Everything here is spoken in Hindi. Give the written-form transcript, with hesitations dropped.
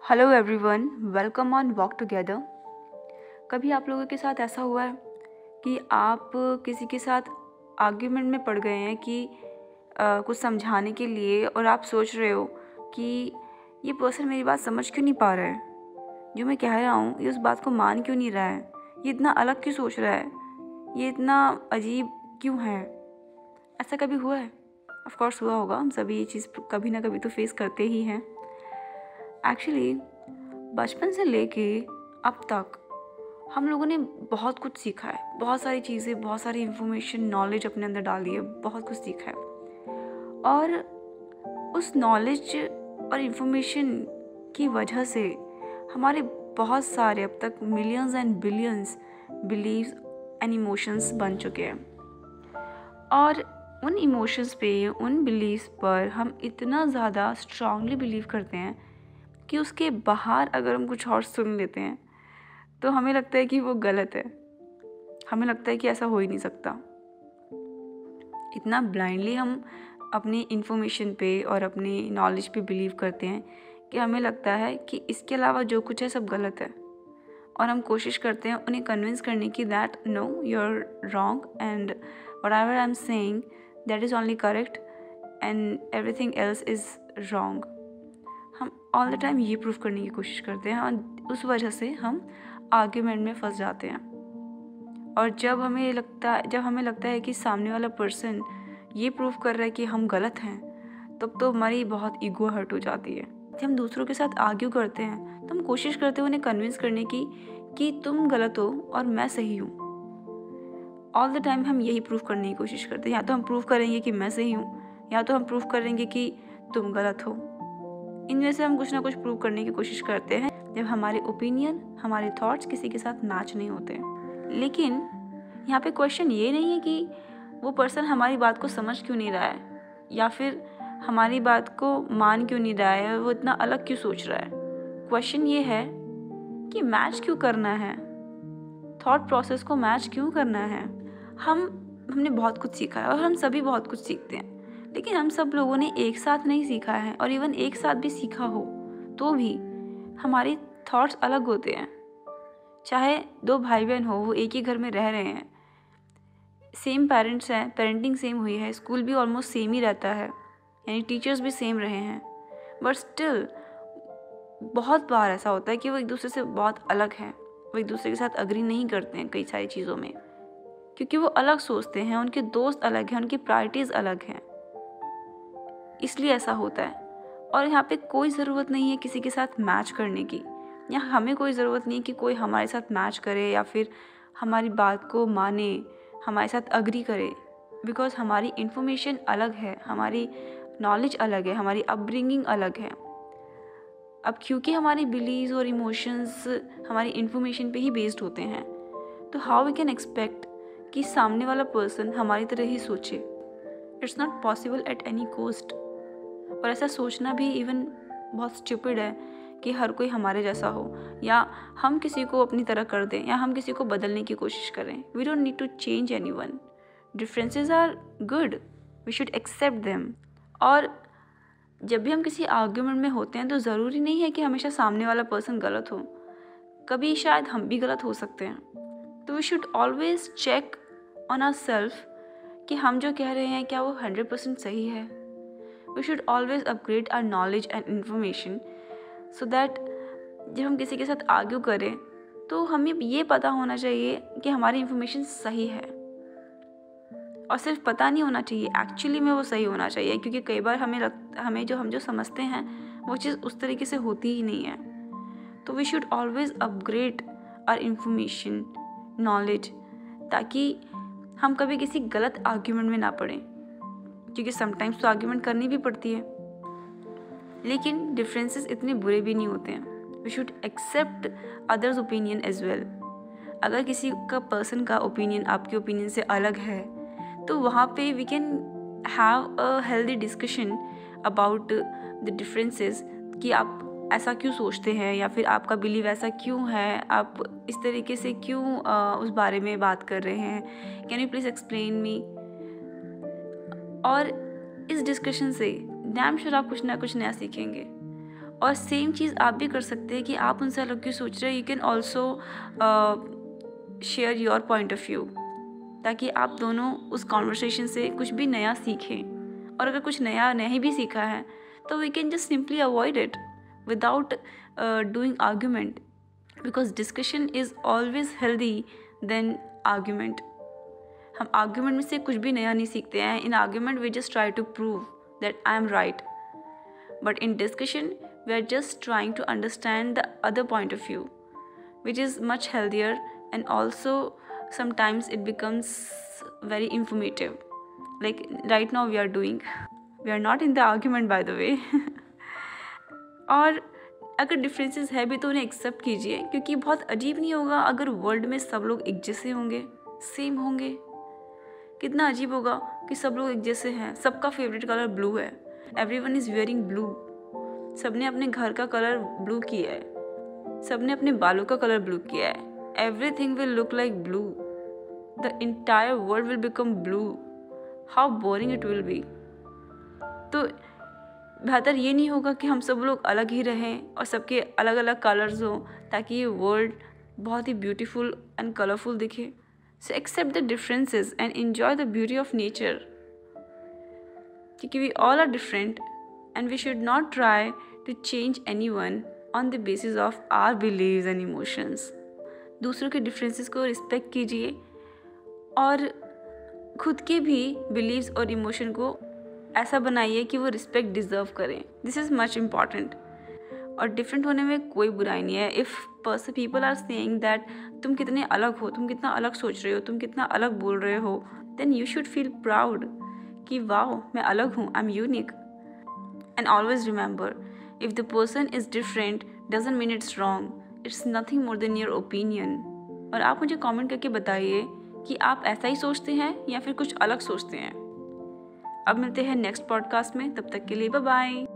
Hello everyone, welcome on walk together. कभी आप लोगों के साथ ऐसा हुआ है कि आप किसी के साथ आर्ग्यूमेंट में पड़ गए हैं कि कुछ समझाने के लिए, और आप सोच रहे हो कि ये पर्सन मेरी बात समझ क्यों नहीं पा रहा है, जो मैं कह रहा हूँ ये उस बात को मान क्यों नहीं रहा है, ये इतना अलग क्यों सोच रहा है, ये इतना अजीब क्यों है। ऐसा कभी हुआ है? ऑफ कोर्स हुआ होगा। हम सभी ये चीज़ कभी ना कभी तो फेस करते ही हैं। एक्चुअली बचपन से लेके अब तक हम लोगों ने बहुत कुछ सीखा है, बहुत सारी चीज़ें, बहुत सारी इन्फॉर्मेशन, नॉलेज अपने अंदर डाली है, बहुत कुछ सीखा है। और उस नॉलेज और इन्फॉर्मेशन की वजह से हमारे बहुत सारे अब तक millions and billions believes and emotions बन चुके हैं। और उन इमोशंस पे, उन बिलीव्स पर हम इतना ज़्यादा स्ट्रांगली बिलीव करते हैं कि उसके बाहर अगर हम कुछ और सुन लेते हैं तो हमें लगता है कि वो गलत है। हमें लगता है कि ऐसा हो ही नहीं सकता। इतना ब्लाइंडली हम अपनी इन्फॉर्मेशन पे और अपनी नॉलेज पे बिलीव करते हैं कि हमें लगता है कि इसके अलावा जो कुछ है सब गलत है। और हम कोशिश करते हैं उन्हें कन्विंस करने की that no, you are wrong and whatever I am saying that is only correct and everything else is wrong. हम ऑल द टाइम ये प्रूव करने की कोशिश करते हैं और उस वजह से हम आर्ग्यूमेंट में फंस जाते हैं। और जब हमें लगता है कि सामने वाला पर्सन ये प्रूव कर रहा है कि हम गलत हैं, तब तो हमारी बहुत ईगो हर्ट हो जाती है। जब हम दूसरों के साथ आर्ग्यू करते हैं तो हम कोशिश करते हैं उन्हें कन्विंस करने की कि तुम गलत हो और मैं सही हूँ। ऑल द टाइम हम यही प्रूव करने की कोशिश करते हैं। या तो हम प्रूव करेंगे कि मैं सही हूँ, या तो हम प्रूव करेंगे कि तुम गलत हो। इनमें से हम कुछ ना कुछ प्रूव करने की कोशिश करते हैं जब हमारे ओपिनियन, हमारे थॉट्स किसी के साथ मैच नहीं होते। लेकिन यहाँ पे क्वेश्चन ये नहीं है कि वो पर्सन हमारी बात को समझ क्यों नहीं रहा है, या फिर हमारी बात को मान क्यों नहीं रहा है, वो इतना अलग क्यों सोच रहा है। क्वेश्चन ये है कि मैच क्यों करना है, थॉट प्रोसेस को मैच क्यों करना है। हमने बहुत कुछ सीखा है और हम सभी बहुत कुछ सीखते हैं, लेकिन हम सब लोगों ने एक साथ नहीं सीखा है। और इवन एक साथ भी सीखा हो तो भी हमारे थॉट्स अलग होते हैं। चाहे दो भाई बहन हो, वो एक ही घर में रह रहे हैं, सेम पेरेंट्स हैं, पेरेंटिंग सेम हुई है, स्कूल भी ऑलमोस्ट सेम ही रहता है, यानी टीचर्स भी सेम रहे हैं, बट स्टिल बहुत बार ऐसा होता है कि वो एक दूसरे से बहुत अलग हैं। वो एक दूसरे के साथ अग्री नहीं करते हैं कई सारी चीज़ों में, क्योंकि वो अलग सोचते हैं, उनके दोस्त अलग हैं, उनकी प्रायोरिटीज़ अलग हैं, इसलिए ऐसा होता है। और यहाँ पे कोई ज़रूरत नहीं है किसी के साथ मैच करने की, या हमें कोई ज़रूरत नहीं है कि कोई हमारे साथ मैच करे या फिर हमारी बात को माने, हमारे साथ अग्री करे, बिकॉज हमारी इन्फॉर्मेशन अलग है, हमारी नॉलेज अलग है, हमारी अपब्रिंगिंग अलग है। अब क्योंकि हमारी बिलीव्स और इमोशंस हमारी इन्फॉर्मेशन पे ही बेस्ड होते हैं, तो हाउ वी कैन एक्सपेक्ट कि सामने वाला पर्सन हमारी तरह ही सोचे। It's not possible at any cost. और ऐसा सोचना भी इवन बहुत स्टूपिड है कि हर कोई हमारे जैसा हो, या हम किसी को अपनी तरह कर दें, या हम किसी को बदलने की कोशिश करें। We don't need to change anyone. Differences are good, we should accept them. और जब भी हम किसी आर्ग्यूमेंट में होते हैं तो ज़रूरी नहीं है कि हमेशा सामने वाला पर्सन गलत हो, कभी शायद हम भी गलत हो सकते हैं। तो we should always check on our self कि हम जो कह रहे हैं क्या वो 100% सही है। We should always upgrade our knowledge and information so that जब हम किसी के साथ आर्ग्यू करें तो हमें ये पता होना चाहिए कि हमारी इन्फॉर्मेशन सही है। और सिर्फ पता नहीं होना चाहिए, एक्चुअली में वो सही होना चाहिए, क्योंकि कई बार हम जो समझते हैं वो चीज़ उस तरीके से होती ही नहीं है। तो we should always upgrade our information, knowledge, ताकि हम कभी किसी गलत आर्ग्यूमेंट में ना पड़ें, क्योंकि समटाइम्स तो आर्ग्यूमेंट करनी भी पड़ती है, लेकिन डिफरेंसेस इतने बुरे भी नहीं होते हैं। We should accept others opinion as well. अगर किसी का पर्सन का ओपिनियन आपके ओपिनियन से अलग है तो वहाँ पे we can have a healthy discussion about the differences, कि आप ऐसा क्यों सोचते हैं, या फिर आपका बिलीव ऐसा क्यों है, आप इस तरीके से क्यों उस बारे में बात कर रहे हैं, can you please explain me. और इस डिस्कशन से डैम श्योर आप कुछ ना कुछ नया सीखेंगे। और सेम चीज़ आप भी कर सकते हैं कि आप उनसे अलग क्यों सोच रहे हैं। You can also share your point of view, ताकि आप दोनों उस कॉन्वर्सेशन से कुछ भी नया सीखें। और अगर कुछ नया नहीं भी सीखा है तो we can just simply avoid it without doing argument, because discussion is always healthy then argument. हम आर्ग्यूमेंट में से कुछ भी नया नहीं सीखते हैं। In argument we just try to prove that I am right, but in discussion we are just trying to understand the other point of view, which is much healthier, and also sometimes it becomes very informative, like right now we are not in the argument by the way. और अगर डिफरेंसेस है भी तो उन्हें एक्सेप्ट कीजिए, क्योंकि बहुत अजीब नहीं होगा अगर वर्ल्ड में सब लोग एक जैसे होंगे, सेम होंगे। कितना अजीब होगा कि सब लोग एक जैसे हैं, सबका फेवरेट कलर ब्लू है, एवरीवन इज़ वेयरिंग ब्लू, सबने अपने घर का कलर ब्लू किया है, सबने अपने बालों का कलर ब्लू किया है, everything will look like blue, the entire world will become blue, how boring it will be. तो बेहतर ये नहीं होगा कि हम सब लोग अलग ही रहें और सबके अलग अलग कलर्स हों, ताकि ये वर्ल्ड बहुत ही ब्यूटीफुल एंड कलरफुल दिखे। So accept the differences and enjoy the beauty of nature, क्योंकि we all are different and we should not try to change anyone on the basis of our beliefs and emotions. दूसरों के डिफरेंसेस को रिस्पेक्ट कीजिए और खुद के भी बिलीव्स और इमोशन को ऐसा बनाइए कि वो रिस्पेक्ट डिज़र्व करें। This is much important. और डिफरेंट होने में कोई बुराई नहीं है। If people are saying that तुम कितने अलग हो, तुम कितना अलग सोच रहे हो, तुम कितना अलग बोल रहे हो, then you should feel proud कि वाओ मैं अलग हूँ, I am unique. And always remember, if the person is different doesn't mean it's wrong. It's nothing more than your opinion. और आप मुझे कमेंट करके बताइए कि आप ऐसा ही सोचते हैं या फिर कुछ अलग सोचते हैं। अब मिलते हैं नेक्स्ट पॉडकास्ट में, तब तक के लिए बाय बाय।